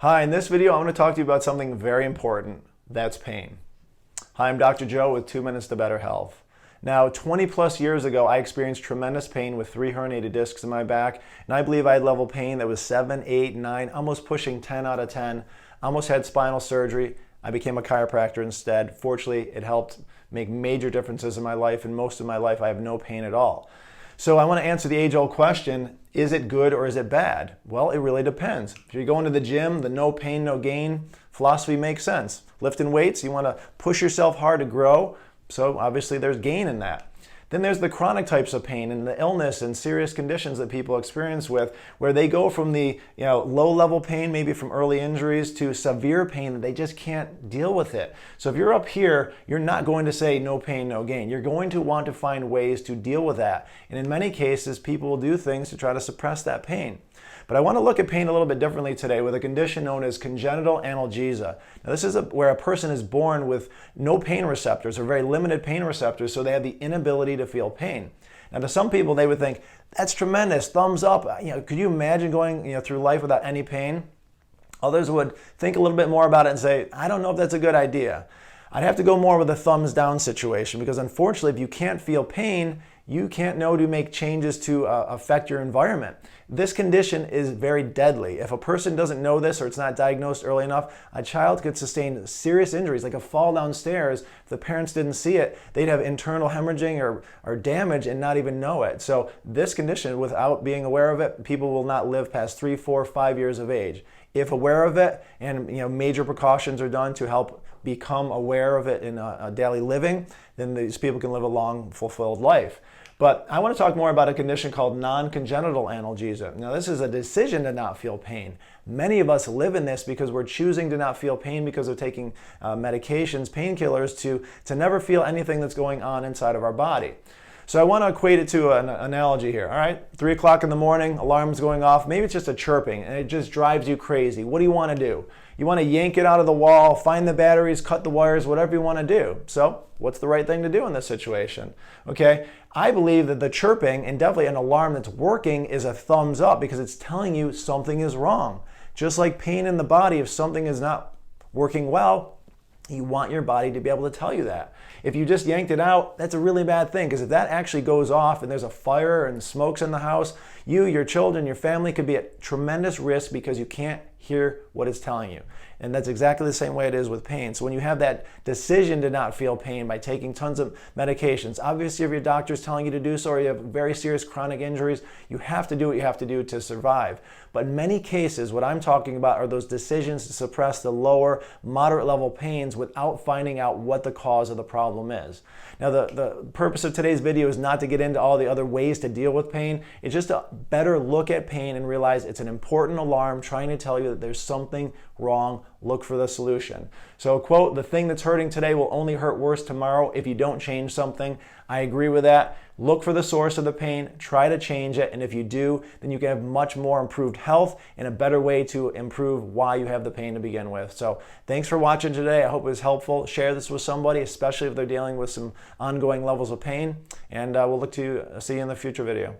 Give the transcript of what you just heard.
Hi, in this video I want to talk to you about something very important. That's pain. Hi, I'm Dr. Joe with 2 Minutes to Better Health. Now, 20 plus years ago, I experienced tremendous pain with 3 herniated discs in my back, and I believe I had level pain that was 7, 8, 9, almost pushing 10 out of 10. Almost had spinal surgery. I became a chiropractor instead. Fortunately, it helped make major differences in my life, and most of my life I have no pain at all. So I want to answer the age-old question, is it good or is it bad? Well, it really depends. If you're going to the gym, the no pain, no gain philosophy makes sense. Lifting weights, you want to push yourself hard to grow, so obviously there's gain in that. Then there's the chronic types of pain and the illness and serious conditions that people experience with, where they go from the low-level pain, maybe from early injuries, to severe pain that they just can't deal with it. So if you're up here, you're not going to say no pain, no gain. You're going to want to find ways to deal with that. And in many cases, people will do things to try to suppress that pain. But I want to look at pain a little bit differently today with a condition known as congenital analgesia. Now, this is where a person is born with no pain receptors or very limited pain receptors, so they have the inability to feel pain. Now, to some people, they would think, that's tremendous, thumbs up. Could you imagine going through life without any pain? Others would think a little bit more about it and say, I don't know if that's a good idea. I'd have to go more with a thumbs down situation, because unfortunately, if you can't feel pain, you can't know to make changes to affect your environment. This condition is very deadly. If a person doesn't know this or it's not diagnosed early enough, a child could sustain serious injuries, like a fall downstairs. If the parents didn't see it, they'd have internal hemorrhaging or damage and not even know it. So this condition, without being aware of it, people will not live past 3, 4, 5 years of age. If aware of it and major precautions are done to help become aware of it in a daily living, then these people can live a long, fulfilled life. But I want to talk more about a condition called non-congenital analgesia. Now, this is a decision to not feel pain. Many of us live in this because we're choosing to not feel pain because of taking medications, painkillers, to never feel anything that's going on inside of our body. So I want to equate it to an analogy here, all right? 3 o'clock in the morning, alarm's going off. Maybe it's just a chirping, and it just drives you crazy. What do you want to do? You want to yank it out of the wall, find the batteries, cut the wires, whatever you want to do. So what's the right thing to do in this situation? Okay, I believe that the chirping, and definitely an alarm that's working, is a thumbs up because it's telling you something is wrong. Just like pain in the body, if something is not working well, you want your body to be able to tell you that. If you just yanked it out, that's a really bad thing, because if that actually goes off and there's a fire and smoke's in the house, you, your children, your family could be at tremendous risk because you can't hear what it's telling you. And that's exactly the same way it is with pain. So when you have that decision to not feel pain by taking tons of medications, obviously if your doctor's telling you to do so, or you have very serious chronic injuries, you have to do what you have to do to survive. But in many cases, what I'm talking about are those decisions to suppress the lower, moderate level pains without finding out what the cause of the problem is. Now, the purpose of today's video is not to get into all the other ways to deal with pain. It's just to better look at pain and realize it's an important alarm trying to tell you that there's something wrong. Look for the solution. So, quote, the thing that's hurting today will only hurt worse tomorrow if you don't change something. I agree with that. Look for the source of the pain, try to change it, and if you do, then you can have much more improved health and a better way to improve why you have the pain to begin with. So thanks for watching today. I hope it was helpful. Share this with somebody, especially if they're dealing with some ongoing levels of pain, and we'll look to see you in the future video.